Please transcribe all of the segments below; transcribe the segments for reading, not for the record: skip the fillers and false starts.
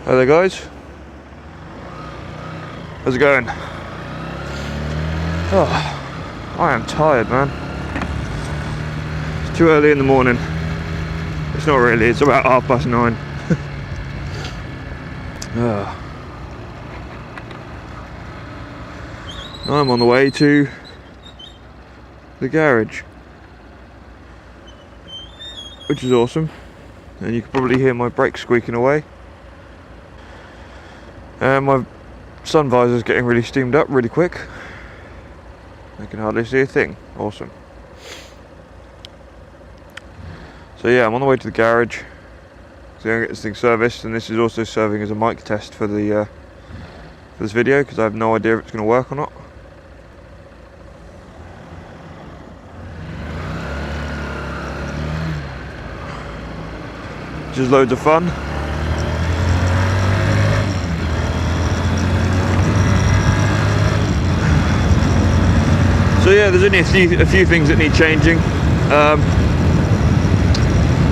Hi there guys, how's it going? Oh, I am tired, man. It's too early in the morning. It's not really, it's about 9:30. Now I'm on the way to the garage, which is awesome, and you can probably hear my brakes squeaking away. And my sun visor is getting really steamed up really quick. I can hardly see a thing. Awesome. So yeah, I'm on the way to the garage. So I'm gonna get this thing serviced, and this is also serving as a mic test for the for this video, because I have no idea if it's going to work or not. Just loads of fun. So yeah, there's only a few things that need changing.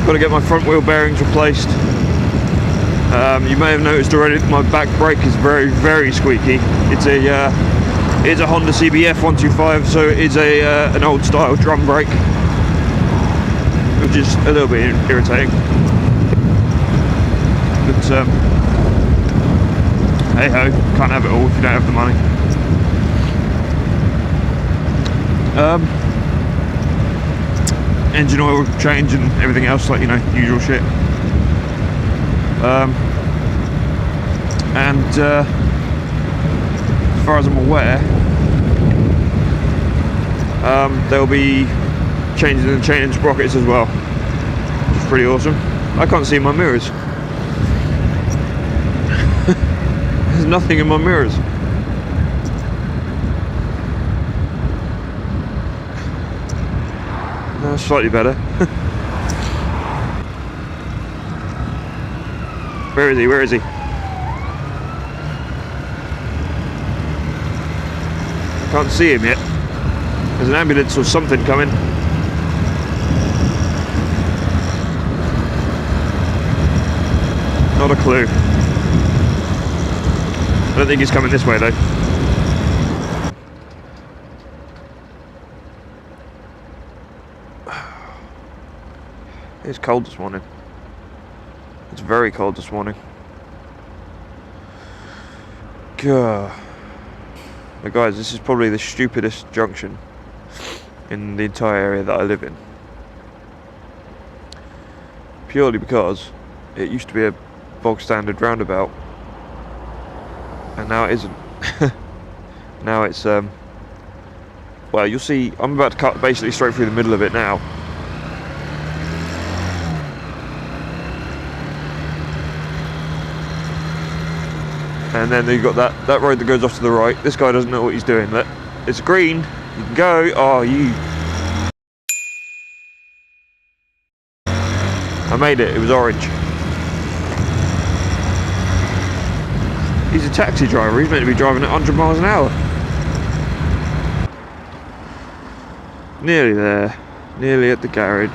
Got to get my front wheel bearings replaced. You may have noticed already that my back brake is very, very squeaky. It's a Honda CBF 125, so it is an old style drum brake, which is a little bit irritating. But hey ho, can't have it all if you don't have the money. Engine oil change and everything else, like, you know, usual shit. And as far as I'm aware, they'll be changing the chain and sprockets as well, which is pretty awesome. I can't see my mirrors. There's nothing in my mirrors. No, slightly better. Where is he? Where is he? I can't see him yet. There's an ambulance or something coming. Not a clue. I don't think he's coming this way though. It's cold this morning. It's very cold this morning. Gah. But guys, this is probably the stupidest junction in the entire area that I live in. Purely because it used to be a bog standard roundabout, and now it isn't. Now it's well, you'll see, I'm about to cut basically straight through the middle of it now. And then you've got that road that goes off to the right. This guy doesn't know what he's doing. But it's green. You can go. Oh, you. I made it. It was orange. He's a taxi driver. He's meant to be driving at 100 miles an hour. Nearly there. Nearly at the garage.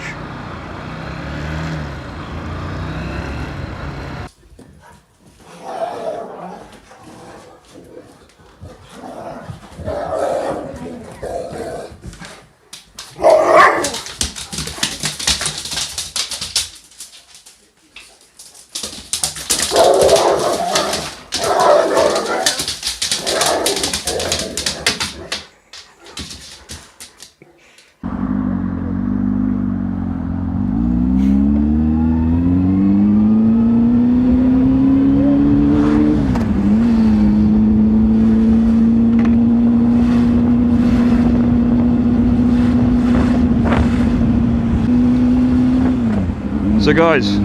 So guys,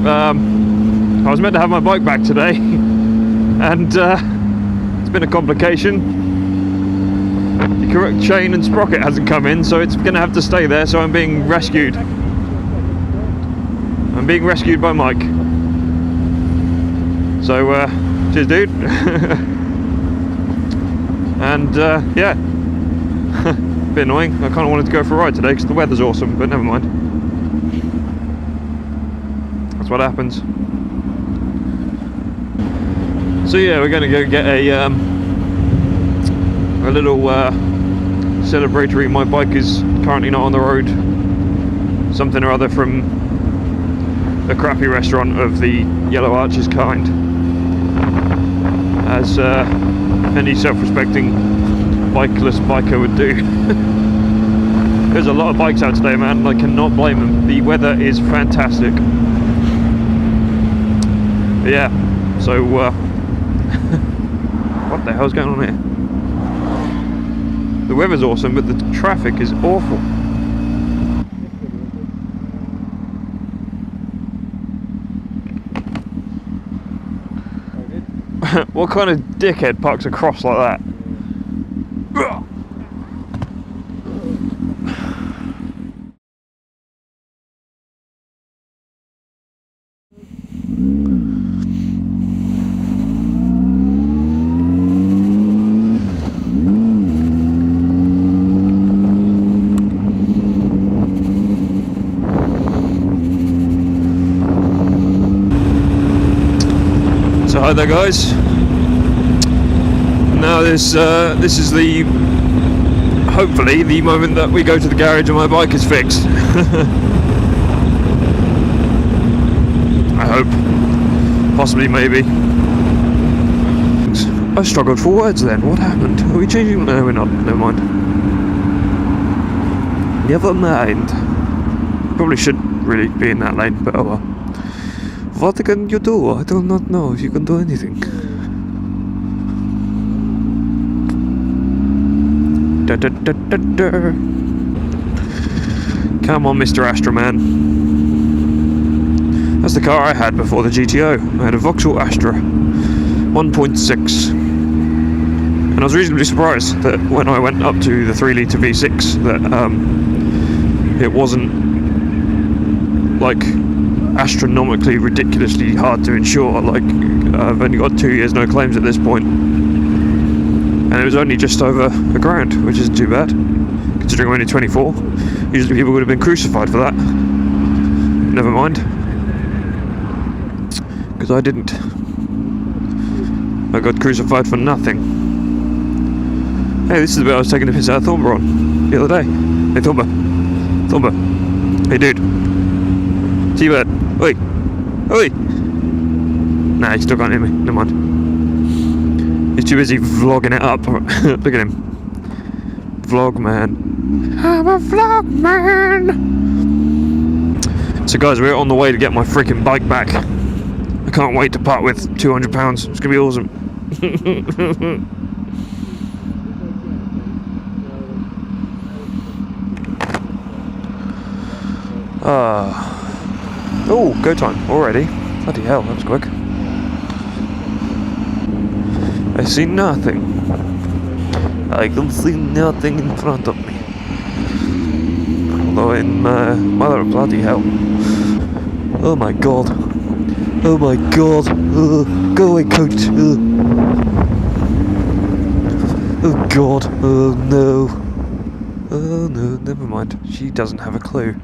I was meant to have my bike back today, and it's been a complication. The correct chain and sprocket hasn't come in, so it's going to have to stay there, so I'm being rescued. I'm being rescued by Mike. So, cheers dude. And yeah, a bit annoying. I kind of wanted to go for a ride today because the weather's awesome, but never mind. That's what happens. So yeah, we're going to go get a little celebratory. My bike is currently not on the road. Something or other from a crappy restaurant of the Yellow Arches kind, as any self-respecting bikeless biker would do. There's a lot of bikes out today, man, and I cannot blame them. The weather is fantastic. But yeah, so what the hell's going on here? The weather's awesome, but the traffic is awful. What kind of dickhead parks across like that? So hi there, guys. Now this is the, hopefully, the moment that we go to the garage and my bike is fixed. I hope. Possibly, maybe. I struggled for words then. What happened? Are we changing? No, we're not. Never mind. Never mind. Probably should really be in that lane, but oh well. What can you do? I do not know if you can do anything. Da, da, da, da, da. Come on, Mr. Astra Man. That's the car I had before the GTO. I had a Vauxhall Astra 1.6. And I was reasonably surprised that when I went up to the 3-litre V6 that it wasn't like astronomically ridiculously hard to insure. Like, I've only got 2 years no claims at this point, and it was only just over £1,000, which isn't too bad considering I'm only 24. Usually people would have been crucified for that. Never mind, because I didn't. I got crucified for nothing. Hey, this is the bit I was taking a piss out of Thornber on the other day. Hey Thornber, hey dude, T-Bird. Oi! Oi! Nah, he still can't hear me. Never mind. He's too busy vlogging it up. Look at him. Vlog man. I'm a vlog man! So guys, we're on the way to get my freaking bike back. I can't wait to part with £200. It's gonna be awesome. Oh, go time already. Bloody hell, that was quick. I see nothing. I can see nothing in front of me. Although in mother of bloody hell. Oh my god. Oh my god. Go away, coach. Oh god. Oh no. Oh no, never mind. She doesn't have a clue.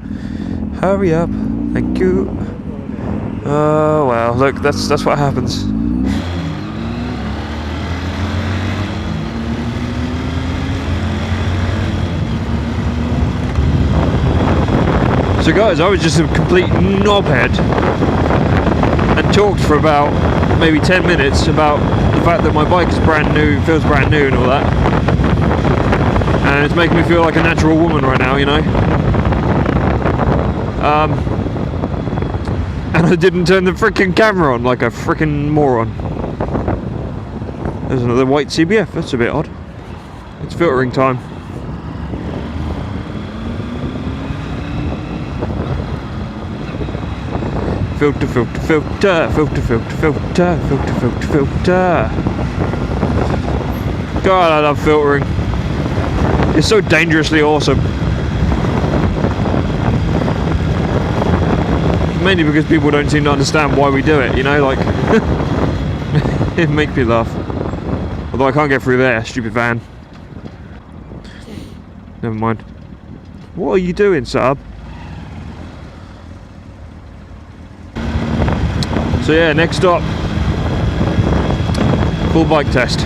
Hurry up. Thank you. Oh well, look, that's what happens. So guys, I was just a complete knobhead and talked for about maybe 10 minutes about the fact that my bike is brand new, feels brand new and all that. And it's making me feel like a natural woman right now, you know. And I didn't turn the freaking camera on like a freaking moron. There's another white CBF, that's a bit odd. It's filtering time. Filter, filter, filter, filter, filter, filter, filter, filter, filter. God, I love filtering. It's so dangerously awesome. Mainly because people don't seem to understand why we do it, you know, like it makes me laugh. Although I can't get through there, stupid van. Never mind. What are you doing, sub? So yeah, next up full bike test.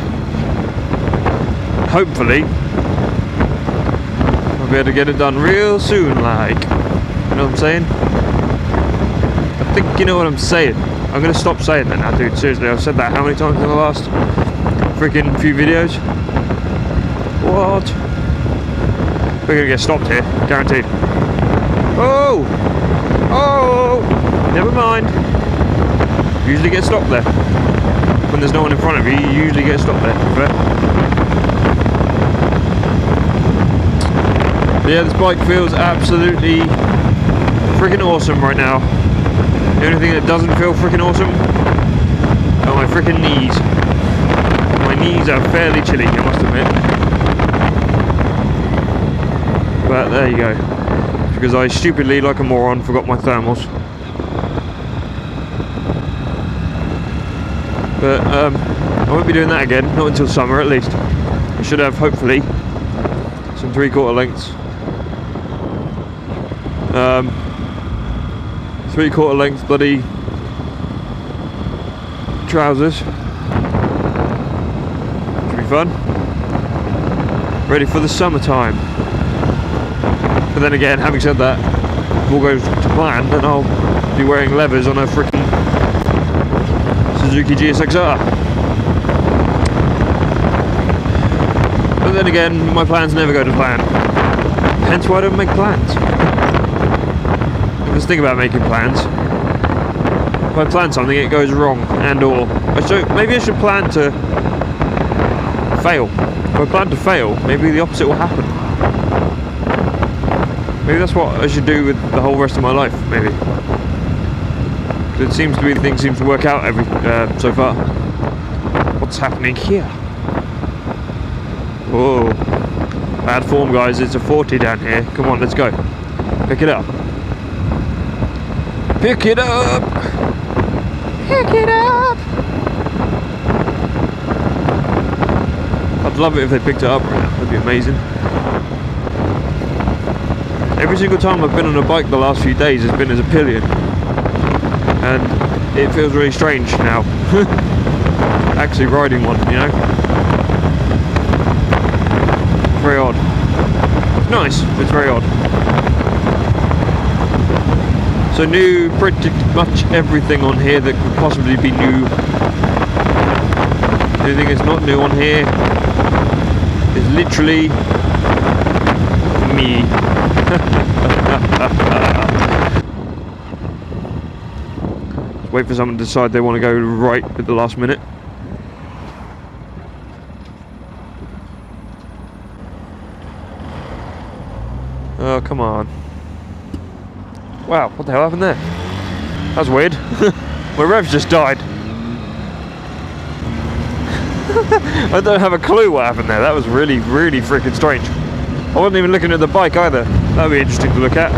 Hopefully I'll be able to get it done real soon, like, you know what I'm saying? I think you know what I'm saying. I'm gonna stop saying that now, dude. Seriously, I've said that how many times in the last freaking few videos? What? We're gonna get stopped here, guaranteed. Oh! Oh! Never mind. Usually get stopped there. When there's no one in front of you, you usually get stopped there. But yeah, this bike feels absolutely freaking awesome right now. The only thing that doesn't feel freaking awesome are my freaking knees. My knees are fairly chilly, I must admit. But there you go. Because I stupidly, like a moron, forgot my thermals. But I won't be doing that again, not until summer at least. I should have, hopefully, some 3/4 lengths. 3/4 length bloody trousers. Should be fun. Ready for the summertime. But then again, having said that, if all goes to plan, then I'll be wearing levers on a freaking Suzuki GSX-R. But then again, my plans never go to plan. Hence why I don't make plans. Just think about making plans. If I plan something, it goes wrong, and or maybe I should plan to fail. If I plan to fail, maybe the opposite will happen. Maybe that's what I should do with the whole rest of my life. Maybe. It seems to be things seem to work out so far. What's happening here? Whoa. Bad form, guys. It's a 40 down here. Come on, let's go. Pick it up. Pick it up! Pick it up! I'd love it if they picked it up right now. That'd be amazing. Every single time I've been on a bike the last few days has been as a pillion. And it feels really strange now. Actually riding one, you know? Very odd. It's nice, but it's very odd. So new pretty much everything on here that could possibly be new. The only thing that's not new on here is literally me. Just wait for someone to decide they want to go right at the last minute. Oh, come on. Wow, what the hell happened there? That was weird. My revs just died. I don't have a clue what happened there. That was really, really freaking strange. I wasn't even looking at the bike either. That would be interesting to look at.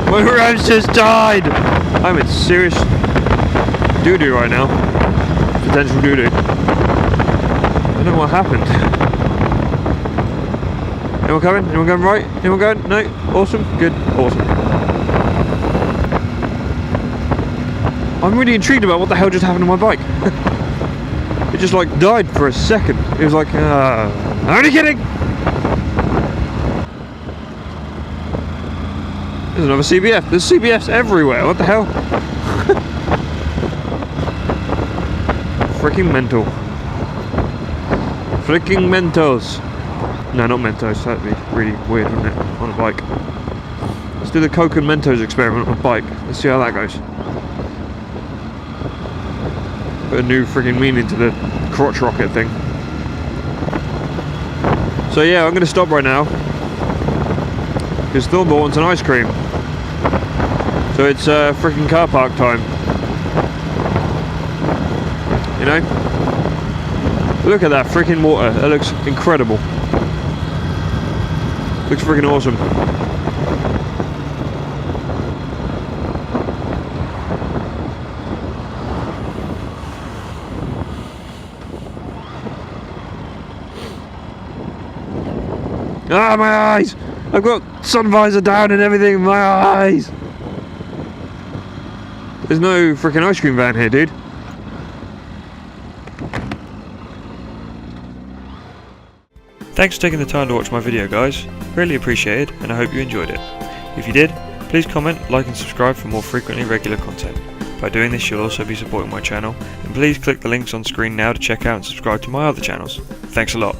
My revs just died! I'm in serious doo-doo right now. Potential doo-doo. I don't know what happened. Anyone coming? Anyone going right? Anyone going? No? Awesome? Good. Awesome. I'm really intrigued about what the hell just happened to my bike. It just like died for a second. It was like, I'm only kidding! There's another CBF. There's CBFs everywhere. What the hell? Freaking mental. Freaking Mentos. No, not Mentos. That'd be really weird, wouldn't it? On a bike. Let's do the Coke and Mentos experiment on a bike. Let's see how that goes. Put a new freaking meaning to the crotch rocket thing. So yeah, I'm going to stop right now because Thornball wants an ice cream. So it's freaking car park time. You know? Look at that freaking water. That looks incredible. Looks freaking awesome. Ah, my eyes! I've got sun visor down and everything in my eyes! There's no freaking ice cream van here, dude. Thanks for taking the time to watch my video, guys. Really appreciated, and I hope you enjoyed it. If you did, please comment, like and subscribe for more frequently regular content. By doing this, you'll also be supporting my channel, and please click the links on screen now to check out and subscribe to my other channels. Thanks a lot.